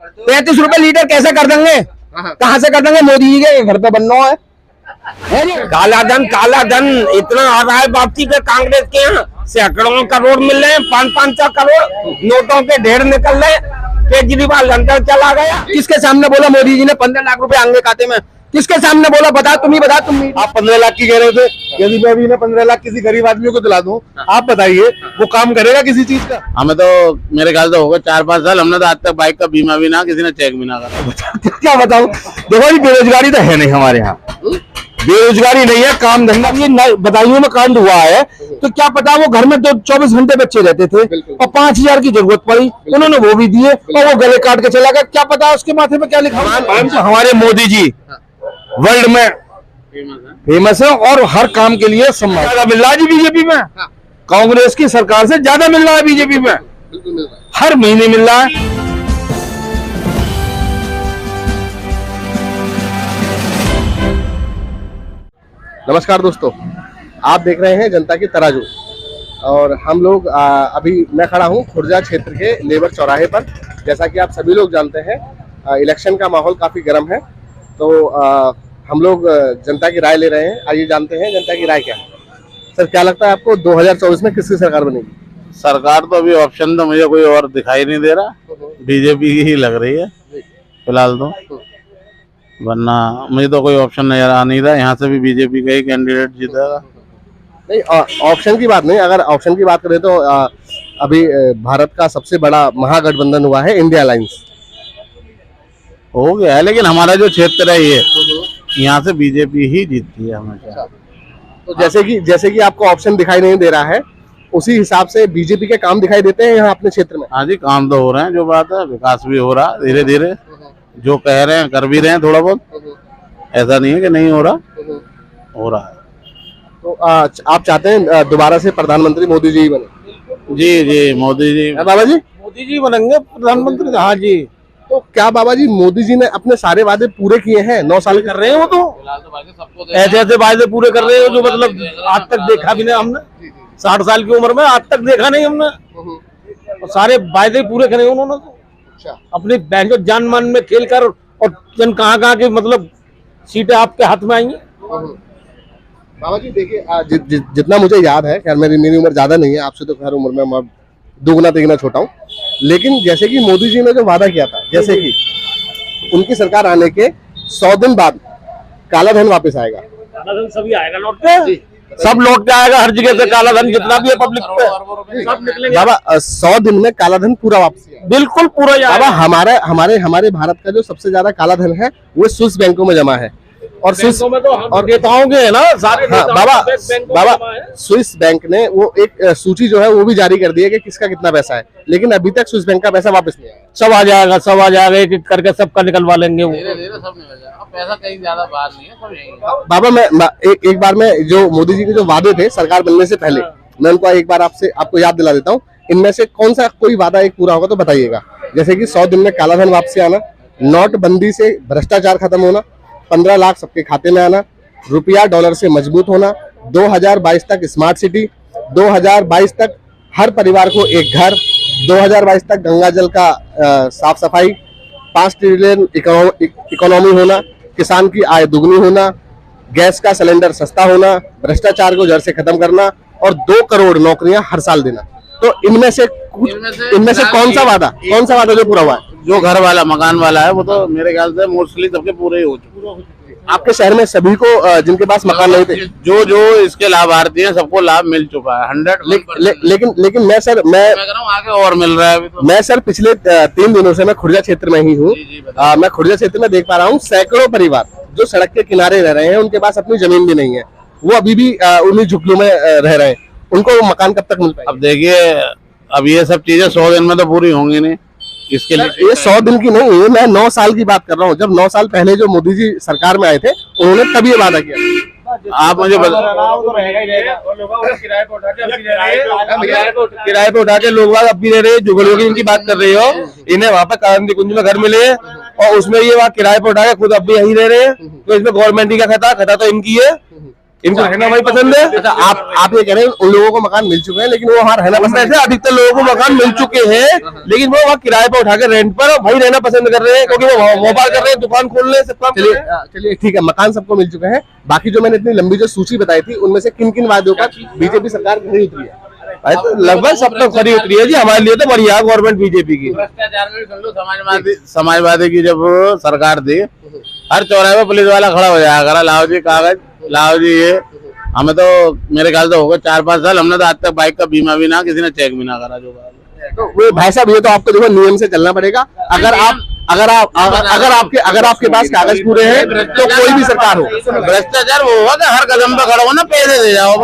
₹35 litre कैसे कर देंगे? कहाँ से कर देंगे? मोदी जी के घर पे बनना है जी। काला धन इतना आ रहा है वापसी पे कांग्रेस के यहाँ। सैकड़ों करोड़ मिल रहे हैं, 500 करोड़ नोटों के ढेर निकल रहे। केजरीवाल लंदन चला गया। किसके सामने बोला मोदी जी ने 15 लाख रुपए आएंगे खाते में? किसके सामने बोला? बता, तुम ही बता। तुम आप 15 लाख की कह रहे थे, यदि मैं भी 15 लाख किसी गरीब आदमी को दिला दूं, आप बताइए वो काम करेगा किसी चीज का? हमें तो मेरे ख्याल से होगा 4-5 साल। हमने तो आज तक बाइक का बीमा भी ना, किसी ने चेक भी ना करा। क्या बताऊं? देखो जी, बेरोजगारी तो है नहीं हमारे यहाँ। बेरोजगारी नहीं है, काम धंधा ये बदायूं में कांड हुआ है तो क्या पता वो घर में 24 घंटे बच्चे रहते थे और 5,000 की जरूरत पड़ी, उन्होंने वो भी दिए और वो गले काट के चला गया। क्या पता उसके माथे पे क्या लिखा हुआ। हमारे मोदी जी वर्ल्ड में फेमस है और हर काम के लिए सम्मान ज्यादा मिल रहा है बीजेपी में। कांग्रेस की सरकार से ज्यादा मिल रहा है बीजेपी में, हर महीने मिल रहा है। नमस्कार दोस्तों, आप देख रहे हैं जनता की तराजू और हम लोग अभी मैं खड़ा हूं खुर्जा क्षेत्र के लेबर चौराहे पर। जैसा कि आप सभी लोग जानते हैं इलेक्शन का माहौल काफ़ी गर्म है, तो हम लोग जनता की राय ले रहे हैं। आइए जानते हैं जनता की राय क्या है। सर, क्या लगता है आपको 2024 में किसकी सरकार बनेगी? सरकार तो अभी ऑप्शन तो मुझे कोई और दिखाई नहीं दे रहा, बीजेपी ही लग रही है फिलहाल तो, वरना मुझे तो कोई ऑप्शन नजर आ नहीं रहा। यहाँ से भी बीजेपी का ही कैंडिडेट जीतेगा। नहीं, ऑप्शन की बात नहीं, अगर ऑप्शन की बात करें तो अभी भारत का सबसे बड़ा महागठबंधन हुआ है, इंडिया अलायंस हो गया है, लेकिन हमारा जो क्षेत्र है ये यहाँ से बीजेपी ही जीतती है हमेशा। तो जैसे कि आपको ऑप्शन दिखाई नहीं दे रहा है, उसी हिसाब से बीजेपी के काम दिखाई देते हैं यहाँ अपने क्षेत्र में। हाँ जी, काम तो हो रहे हैं, जो बात है विकास भी हो रहा धीरे धीरे, जो कह रहे हैं कर भी रहे हैं थोड़ा बहुत, ऐसा नहीं है कि नहीं हो रहा, हो रहा है। तो आप चाहते हैं दोबारा से प्रधानमंत्री मोदी जी बने? जी मोदी जी। बाबा जी मोदी जी बनेंगे प्रधानमंत्री? हाँ जी। तो क्या बाबा जी मोदी जी ने अपने सारे वादे पूरे किए हैं? 9 साल कर रहे हैं वो तो ऐसे वादे पूरे कर रहे हो जो मतलब आज तक देखा भी नहीं हमने। 60 साल की उम्र में आज तक देखा नहीं हमने, और सारे वायदे पूरे करे उन्होंने तो। अपनी बैंक जान मान में खेल कर, और जन कहाँ के मतलब सीटें आपके हाथ में आई हैं। बाबा जी देखिए, जितना मुझे याद है, खैर मेरी उम्र ज्यादा नहीं है, आपसे तो खैर उम्र में मैं दुगना तिगुना छोटा हूँ, लेकिन जैसे कि मोदी जी ने जो वादा किया था, जैसे कि उनकी सरकार आने के 100 दिन बाद काला धन वापस आएगा। काला धन सभी आएगा लौट के, सब लौट के आएगा हर जगह से काला धन जितना भी है पब्लिक पे सब निकलेंगे। बाबा 100 दिन में काला धन पूरा वापस आएगा? बिल्कुल पूरा। बाबा हमारे भारत का जो सबसे ज्यादा काला धन है वो स्विस बैंकों में जमा है, और स्विस में तो और नेताओं के है ना सारे। हाँ, बाबा स्विस बैंक ने वो एक सूची जो है वो भी जारी कर दी है कि किसका कितना पैसा है, लेकिन अभी तक स्विस बैंक का पैसा वापस नहीं आया। सब आ जाएगा एक एक करके सबका निकलवा लेंगे वो। धीरे धीरे सब निकल जाएगा, पैसा कहीं ज्यादा बाहर नहीं है, सब यही। बाबा मैं एक बार में जो मोदी जी के जो वादे थे सरकार बनने से पहले, मैं उनको एक बार आपको याद दिला देता हूँ। इनमें से कौन सा कोई वादा एक पूरा होगा तो बताइएगा। जैसे कि 100 दिन में काला धन वापसी आना, नोटबंदी से भ्रष्टाचार खत्म होना, 15 लाख सबके खाते में आना, रुपया डॉलर से मजबूत होना, 2022 तक स्मार्ट सिटी, 2022 तक हर परिवार को एक घर, 2022 तक गंगा जल का साफ सफाई, 5 ट्रिलियन इकोनॉमी होना, किसान की आय दुगनी होना, गैस का सिलेंडर सस्ता होना, भ्रष्टाचार को जड़ से खत्म करना और 2 करोड़ नौकरियां हर साल देना। तो इनमें से कौन सा वादा जो पूरा हुआ है? जो घर वाला मकान वाला है वो तो मेरे ख्याल से मोस्टली सबके पूरे ही हो चुके। आपके शहर में सभी को जिनके पास मकान नहीं थे, जो इसके लाभार्थी हैं सबको लाभ मिल चुका है 100। लेकिन मैं आगे और मिल रहा है अभी तो। मैं सर पिछले 3 दिनों से मैं खुर्जा क्षेत्र में ही हूँ। मैं खुर्जा क्षेत्र में देख पा रहा हूँ सैकड़ों परिवार जो सड़क के किनारे रह रहे हैं, उनके पास अपनी जमीन भी नहीं है, वो अभी भी उन्हीं झुग्गियों में रह रहे हैं। उनको मकान कब तक मिल पाएगा? अब देखिए, अब ये सब चीजें 100 दिन में तो पूरी होंगी नहीं, इसके लिए ये 100 दिन की नहीं है, मैं 9 साल की बात कर रहा हूँ। जब 9 साल पहले जो मोदी जी सरकार में आए थे, उन्होंने तब ये वादा किया। आप मुझे किराए पे उठा के लोग अब भी रह रहे हैं। जुगलियों की इनकी बात कर रहे हो, इन्हें वहाँ पे कांदी कुंज में घर मिले और उसमें ये वहाँ किराए पे उठा के खुद अब भी यहीं रह रहे हैं। तो इसमें गवर्नमेंट का खता तो इनकी है, इनको रहना वही पसंद है। अच्छा, आप ये कह रहे हैं उन लोगों को मकान मिल चुके हैं लेकिन वो वहाँ रहना पसंद उनमें से अधिकतर लोगों को मकान मिल चुके हैं, लेकिन वो वहाँ किराए पर उठा के रेंट पर भाई रहना पसंद कर रहे हैं, क्योंकि वो व्यापार कर रहे हैं, दुकान खोल रहे हैं, सब काम कर रहे हैं। चलिए ठीक है, मकान सबको मिल चुके हैं। बाकी जो मैंने इतनी लंबी जो सूची बताई थी उनमें से किन किन वादों पर बीजेपी सरकार खरी उतरी है? भाई तो लगभग सब तो खरी उतरी है जी, हमारे लिए तो बढ़िया गवर्नमेंट बीजेपी की। भ्रष्टाचार में भी सुन लो, समाजवादी की जब सरकार थी, हर चौराहे पर पुलिस वाला खड़ा हो जाया करा, लाओ जी कागज, लाओ जी ये। हमें तो मेरे ख्याल से होगा 4-5 साल, हमने तो आज तक बाइक का बीमा भी ना, किसी ने चेक भी ना करा। जो तो वो भाई साहब, ये तो आपको देखो नियम से चलना पड़ेगा। अगर आपके पास कागज पूरे हैं तो कोई भी सरकार हो। भ्रष्टाचार वो होगा कि हर कदम पे खड़ा हो ना, पैसे दे जाओ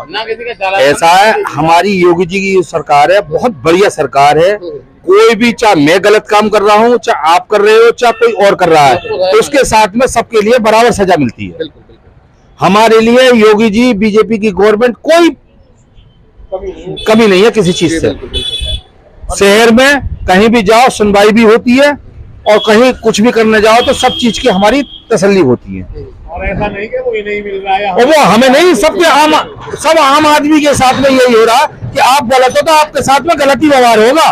ना, किसी के चालान। ऐसा है, हमारी योगी जी की सरकार है, बहुत बढ़िया सरकार है। कोई भी, चाहे मैं गलत काम कर रहा हूँ, चाहे आप कर रहे हो, चाहे कोई और कर रहा है, तो उसके साथ में सबके लिए बराबर सजा मिलती है। हमारे लिए योगी जी, बीजेपी की गवर्नमेंट कोई कमी नहीं है किसी चीज से। शहर में कहीं भी जाओ सुनवाई भी होती है, और कहीं कुछ भी करने जाओ तो सब चीज की हमारी तसल्ली होती है। और ऐसा नहीं कि वो ही नहीं मिल रहा है, और वो हमें नहीं, सब आम आदमी के साथ में यही हो रहा कि आप गलत हो तो आपके साथ में गलत ही व्यवहार होगा,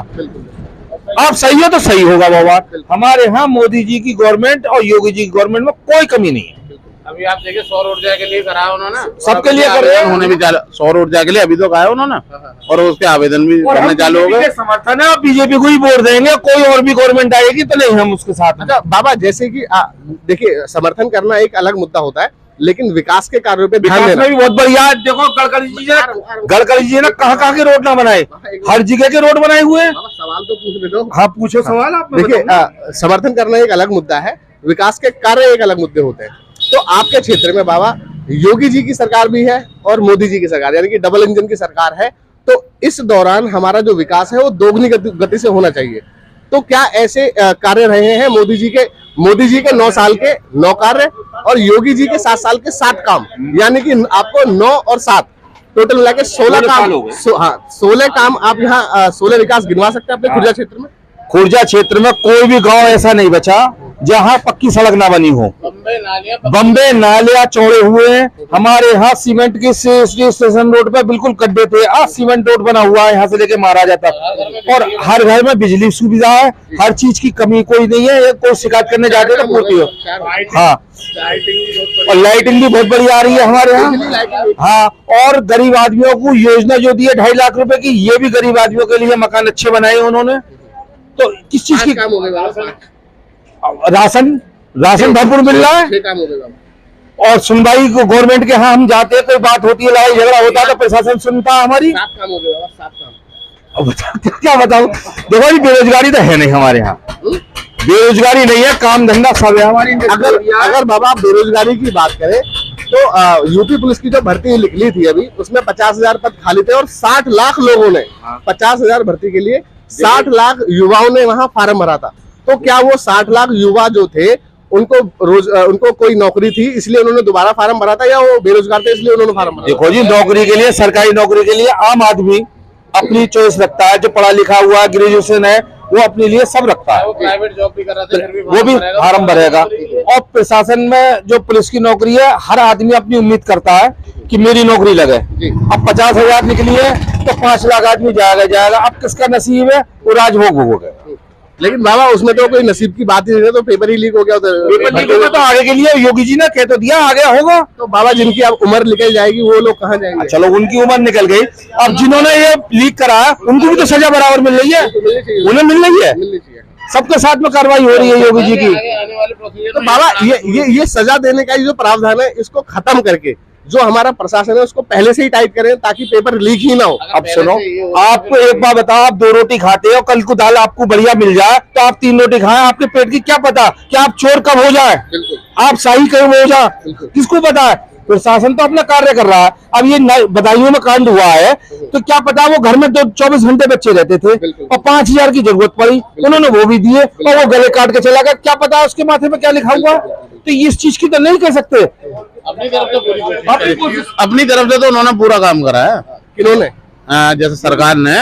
आप सही हो तो सही होगा व्यवहार। हमारे यहाँ मोदी जी की गवर्नमेंट और योगी जी की गवर्नमेंट में कोई कमी नहीं है। अभी आप देखिए सौर ऊर्जा के लिए करा उन्होंने, सबके लिए कर रहे हैं, उन्होंने भी सौर ऊर्जा के लिए अभी तो कहा है उन्होंने, और उसके आवेदन भी करने चालू हो गए। समर्थन है, बीजेपी को ही वोट देंगे, कोई और भी गवर्नमेंट आएगी तो नहीं हम उसके साथ। अच्छा बाबा, जैसे कि देखिए, समर्थन करना एक अलग मुद्दा होता है, लेकिन विकास के कार्यों पे ध्यान देना भी बहुत बढ़िया है। देखो गडकरी जी ने कहाँ के रोड ना बनाए, हर जगह के रोड बनाए हुए हैं। सवाल तो पूछने दो। हाँ पूछो सवाल आप। देखिए, समर्थन करना एक अलग मुद्दा है, विकास के कार्य एक अलग मुद्दे होते हैं। तो आपके क्षेत्र में बाबा, योगी जी की सरकार भी है और मोदी जी की सरकार, यानी कि डबल इंजन की सरकार है। तो इस दौरान हमारा जो विकास है वो दोगुनी गति से होना चाहिए। तो क्या ऐसे कार्य रहे हैं मोदी जी के 9 साल के 9 कार्य और योगी जी के 7 साल के 7 काम, यानी कि आपको 9 और 7 टोटल मिला के 16 काम। हाँ, 16 काम आप यहाँ 16 विकास गिनवा सकते हैं अपने खुर्जा क्षेत्र में? खुर्जा क्षेत्र में कोई भी गांव ऐसा नहीं बचा जहां पक्की सड़क ना बनी हो। बम्बे नालियां चौड़े हुए हैं। हमारे यहाँ सीमेंट की स्टेशन रोड पे बिल्कुल गड्ढे थे, आज सीमेंट रोड बना हुआ है यहाँ से लेके महाराजा तक, और हर घर में बिजली सुविधा है, हर चीज की कमी कोई नहीं है। ये कोई शिकायत करने जाते तो पूर्ति हो। हाँ, और लाइटिंग भी बहुत बढ़िया आ रही है हमारे यहाँ। हाँ, और गरीब आदमियों को योजना जो दी है 2.5 लाख रुपए की, ये भी गरीब आदमियों के लिए मकान अच्छे बनाए उन्होंने। तो किस चीज की काम हो गए? राशन भरपूर मिल रहा है, और सुनवाई को गवर्नमेंट के यहाँ हम जाते हैं, कोई बात होती है, लड़ाई झगड़ा होता है तो प्रशासन सुनता है हमारी। 7 काम हो गए, 7 काम। अब क्या बताऊं, देखो जी बेरोजगारी तो है नहीं हमारे यहाँ, बेरोजगारी नहीं है, काम धंधा सब है हमारी। अगर बाबा आप बेरोजगारी की बात करें तो यूपी पुलिस की जो भर्ती निकली थी अभी, उसमें 50,000 पद खाली थे और 60 लाख लोगों ने 50,000 भर्ती के लिए 60 लाख युवाओं ने वहां फार्म भरा था। तो क्या वो 60 लाख युवा जो थे उनको कोई नौकरी थी इसलिए उन्होंने दोबारा फार्म भरा था, या वो बेरोजगार थे इसलिए उन्होंने फार्म भरा? देखो जी, नौकरी के लिए, सरकारी नौकरी के लिए आम आदमी अपनी चॉइस रखता है। जो पढ़ा लिखा हुआ, ग्रेजुएशन है, वो अपने लिए सब रखता है। वो प्राइवेट जॉब भी कर रहा था, वो भी फार्म भरेगा। और प्रशासन में जो पुलिस की नौकरी है, हर आदमी अपनी उम्मीद करता है कि मेरी नौकरी लगे। अब 50,000 निकली है तो 5 लाख आदमी जाएगा। अब किसका नसीब है वो राजभोग हो गया। लेकिन बाबा उसमें तो कोई नसीब की बात ही नहीं है, तो पेपर ही लीक हो गया। पेपर लीक होगा तो आगे के लिए योगी जी ने कह तो दिया, आगे होगा। तो बाबा जिनकी अब उम्र निकल जाएगी वो लोग कहाँ जाएंगे? चलो उनकी उम्र निकल गई, अब जिन्होंने ये लीक करा उनको भी तो सजा बराबर मिल रही है, उन्हें मिल रही है। सबके साथ में कार्रवाई हो रही है योगी जी की। तो बाबा ये सजा देने का जो प्रावधान है, इसको खत्म करके जो हमारा प्रशासन है उसको पहले से ही टाइट करें ताकि पेपर लीक ही ना हो। अब सुनो, आपको एक बार बताओ, आप 2 रोटी खाते हो, कल को दाल आपको बढ़िया मिल जाए तो आप 3 रोटी खाएं, आपके पेट की क्या पता कि आप चोर कब हो जाए, आप सही कब हो जाए, किसको पता है? प्रशासन तो अपना कार्य कर रहा है। अब ये बदायूं में कांड हुआ है तो क्या पता, वो घर में 24 घंटे बच्चे रहते थे और 5,000 की जरूरत पड़ी, उन्होंने वो भी दिए और वो गले काट के चला गया। क्या पता उसके माथे पे क्या लिखा हुआ? तो इस चीज की तो नहीं कह सकते। अपनी तरफ से तो उन्होंने पूरा काम करा है। किन्होंने? जैसे सरकार ने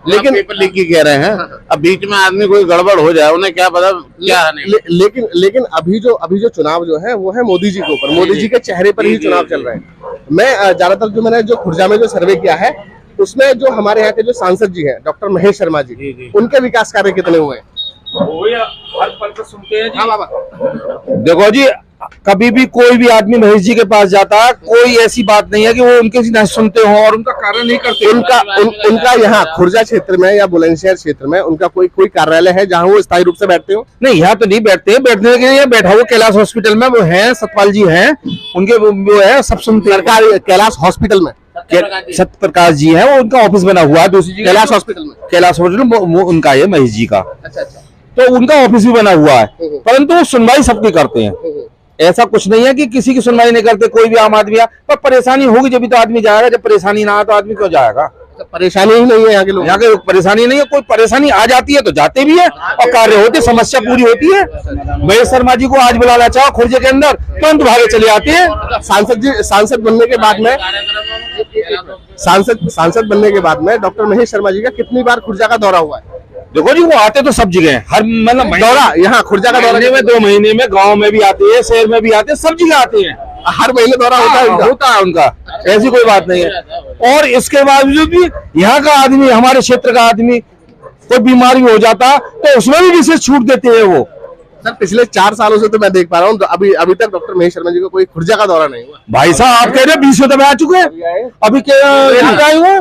लेकिन पेपर लीक की कह रहे हैं। अब बीच में आदमी कोई गड़बड़ हो जाए, उन्हें क्या पता क्या है नहीं। लेकिन अभी जो चुनाव जो है वो है मोदी जी के ऊपर, मोदी जी के चेहरे पर ही चुनाव चल रहे हैं। मैं ज्यादातर जो मैंने जो खुर्जा में जो सर्वे किया है उसमें जो हमारे यहाँ के जो सांसद जी हैं डॉक्टर महेश शर्मा जी, उनके विकास कार्य कितने हुए हैं? हर पल पर सुनते हैं जी। हाँ बाबा। देखो जी, कभी भी कोई भी आदमी महेश जी के पास जाता है, कोई ऐसी बात नहीं है कि वो उनके नहीं सुनते हो और उनका कार्य नहीं करते। उनका यहाँ खुर्जा क्षेत्र में या बुलंदशहर क्षेत्र में उनका कोई कार्यालय है जहाँ वो स्थायी रूप से बैठते हो? नहीं, यहाँ तो नहीं बैठते, बैठने के लिए बैठा हुआ कैलाश हॉस्पिटल में वो है, सतपाल जी हैं, उनके वो है, सब सुनते हैं। सरकार कैलाश हॉस्पिटल में सत्य प्रकाश जी है, वो उनका ऑफिस बना हुआ है दूसरी कैलाश हॉस्पिटल में। कैलाश हॉस्पिटल वो उनका है, महेश जी का। अच्छा अच्छा। तो उनका ऑफिस भी बना हुआ है, परंतु वो सुनवाई सबकी करते हैं। ऐसा कुछ नहीं है कि किसी की सुनवाई नहीं करते, कोई भी आम आदमी पर परेशानी होगी जब भी तो आदमी जाएगा, जब परेशानी ना आए तो आदमी क्यों जाएगा? परेशानी ही नहीं है यहाँ के लोग, यहाँ के परेशानी नहीं है, कोई परेशानी आ जाती है तो जाते भी है और कार्य होते, समस्या पूरी होती है। महेश शर्मा जी को आज बुलाना चाहो खुर्जे के अंदर, तुरंत भागे चले आते हैं। सांसद बनने के बाद में सांसद बनने के बाद में डॉक्टर महेश शर्मा जी का कितनी बार खुर्जा का दौरा हुआ है? देखो जी, वो आते तो सब जगह, हर मतलब दौरा यहाँ खुर्जा का दौरा में 2 महीने में गांव में भी आते हैं, शहर में भी आते हैं, सब जगह आते हैं। हर महीने दौरा होता है उनका, ऐसी कोई बात नहीं है। और इसके बावजूद भी यहाँ का आदमी, हमारे क्षेत्र का आदमी कोई बीमारी हो जाता तो उसमें भी विशेष छूट देते हैं वो। सर पिछले 4 सालों से तो मैं देख पा रहा हूँ, तो अभी तक डॉक्टर महेश शर्मा जी को कोई खुर्जा का दौरा नहीं हुआ। भाई साहब, आप कह रहे 20 में आ चुके हैं, अभी आए हुए हैं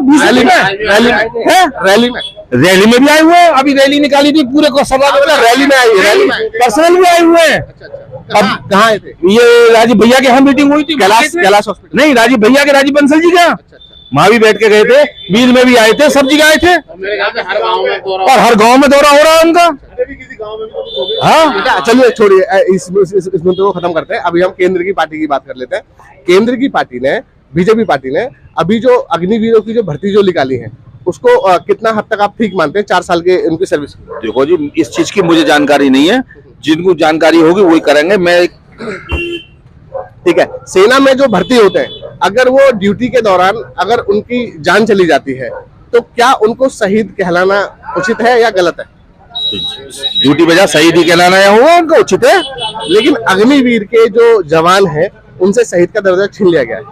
रैली में भी आए हुए हैं। अभी रैली निकाली थी पूरे को सभा, रैली में आई, रैली पर्सनल भी आए हुए हैं। अब कहाँ आए थे? ये राजीव भैया के यहाँ मीटिंग हुई थी, कैलाश हॉस्पिटल। नहीं, राजीव भैया के, राजीव बंसल जी का वहां भी बैठ के गए थे, बीज में भी आए थे, सब जगह आए थे, और हर गांव में दौरा हो रहा है उनका। हाँ चलिए छोड़िए, इस मुद्दे को खत्म करते हैं। अभी हम केंद्र की पार्टी की बात कर लेते हैं। केंद्र की पार्टी ने, बीजेपी पार्टी ने अभी जो अग्निवीरों की जो भर्ती जो निकाली है उसको कितना हद तक आप ठीक मानते हैं 4 साल के उनकी सर्विस? देखो जी, इस चीज की मुझे जानकारी नहीं है, जिनको जानकारी होगी वही करेंगे। मैं ठीक है, सेना में जो भर्ती होते हैं अगर वो ड्यूटी के दौरान अगर उनकी जान चली जाती है तो क्या उनको शहीद कहलाना उचित है या गलत है? ड्यूटी बजा शहीद ही कहलाना हुआ उनको उचित है। लेकिन अग्निवीर के जो जवान हैं उनसे शहीद का दर्जा छीन लिया गया है।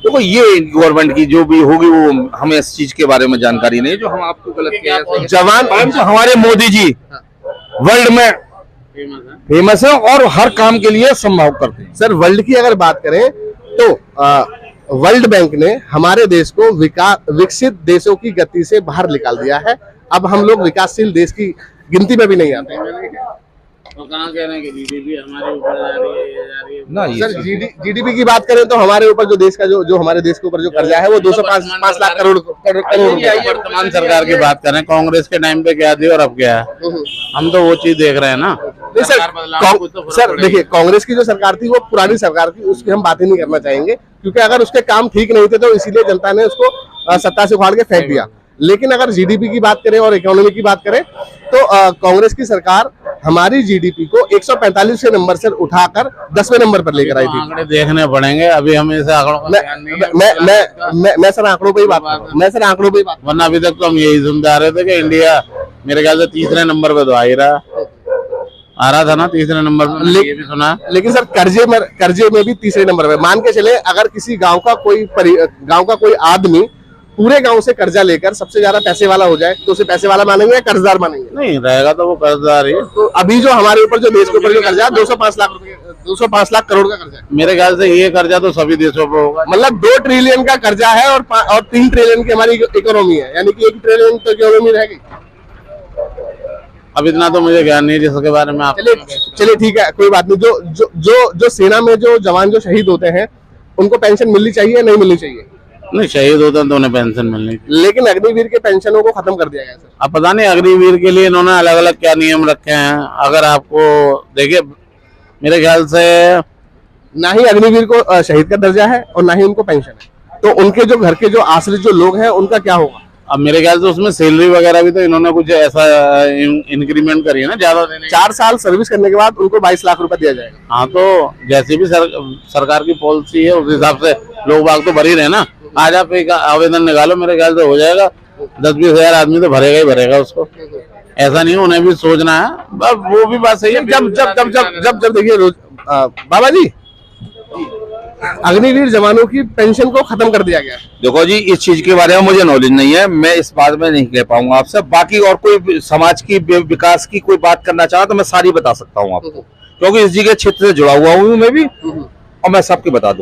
देखो, ये गवर्नमेंट की जो भी होगी वो, हमें इस चीज के बारे में जानकारी नहीं जो हम आपको गलत कह रहे हैं। जवान हमारे मोदी जी वर्ल्ड में फेमस है और हर काम के लिए संभव करते हैं। सर वर्ल्ड की अगर बात करें तो वर्ल्ड बैंक ने हमारे देश को विकसित देशों की गति से बाहर निकाल दिया है। अब हम लोग विकासशील देश की गिनती में भी नहीं आते। तो कहाँ कह रहे हैं कि जीडीपी हमारे ऊपर जा रही है, ये जा रही है ना? सर जीडीपी की बात करें तो हमारे ऊपर जो देश का जो हमारे देश के ऊपर जो कर्जा है वो 205 लाख करोड़ वर्तमान सरकार की बात करें, कांग्रेस के टाइम पे क्या थी और अब क्या है, हम तो वो चीज देख रहे हैं ना। सर देखिए, कांग्रेस की जो सरकार थी वो पुरानी सरकार थी, उसकी हम बात ही नहीं करना चाहेंगे क्योंकि अगर उसके काम ठीक नहीं थे तो इसीलिए जनता ने उसको सत्ता से उखाड़ के फेंक दिया। लेकिन अगर जीडीपी की बात करें और इकोनॉमी की बात करें तो कांग्रेस की सरकार हमारी जीडीपी को 145 नंबर से उठाकर 10वें नंबर पर लेकर आई थी। आंकड़े देखने पड़ेंगे, अभी हमें इसे आंकड़ों का ध्यान नहीं है। मैं सर आंकड़ों पे ही बात कर रहा हूं। वरना अभी तक तो हम यही सुनते आ रहे थे कि इंडिया मेरे ख्याल से 3रे नंबर पे तो आ रहा था ना, 3रे नंबर पे ये भी सुना। लेकिन सर कर्जे में भी 3रे नंबर पे मान के चले, अगर किसी गांव का कोई आदमी पूरे गांव से कर्जा लेकर सबसे ज्यादा पैसे वाला हो जाए तो उसे पैसे वाला मानेंगे या कर्जदार मानेंगे? नहीं रहेगा तो वो कर्जदार ही। तो अभी जो हमारे ऊपर जो देश के ऊपर जो कर्जा 205 लाख करोड़ का कर्जा है, मेरे ख्याल से ये कर्जा तो सभी देशों पर होगा। मतलब 2 ट्रिलियन का कर्जा है और 3 ट्रिलियन की हमारी इकोनॉमी है, यानी कि 1 ट्रिलियन तो इकोनॉमी रहेगी। अब इतना तो मुझे ज्ञान नहीं है जिसके बारे में आप। चलिए ठीक है, कोई बात नहीं। जो सेना में जो जवान जो शहीद होते हैं उनको पेंशन मिलनी चाहिए नहीं मिलनी चाहिए? नहीं, शहीद होते हैं तो उन्हें पेंशन मिलनी चाहिए। लेकिन अग्निवीर के पेंशनों को खत्म कर दिया गया सर। अब पता नहीं अग्निवीर के लिए इन्होंने अलग अलग क्या नियम रखे हैं। अगर आपको देखिए, मेरे ख्याल से ना ही अग्निवीर को शहीद का दर्जा है और ना ही उनको पेंशन है, तो उनके जो घर के जो आश्रित जो लोग हैं उनका क्या होगा? अब मेरे ख्याल से उसमें सैलरी वगैरह भी तो इन्होंने कुछ ऐसा इंक्रीमेंट करी है ना, ज्यादा देने। 4 साल सर्विस करने के बाद उनको 22 लाख रुपए दिया जाएगा। हाँ, तो जैसी भी सरकार की पॉलिसी है उस हिसाब से लोग बाग तो भर ही रहे ना। आज आप एक आवेदन निकालो, मेरे ख्याल से हो जाएगा 10-20 हजार आदमी तो भरेगा ही भरेगा उसको। ऐसा नहीं है, उन्हें भी सोचना है। बस वो भी बात सही है। जब देखिए बाबा जी, अग्निवीर जवानों की पेंशन को खत्म कर दिया गया। देखो जी, इस चीज के बारे में मुझे नॉलेज नहीं है, मैं इस बात में नहीं कह पाऊंगा आपसे। बाकी और कोई समाज की विकास की कोई बात करना चाहा तो मैं सारी बता सकता हूँ आपको, क्योंकि इस जी के क्षेत्र से जुड़ा हुआ हूँ मैं भी, और मैं सबके बता दूंगा।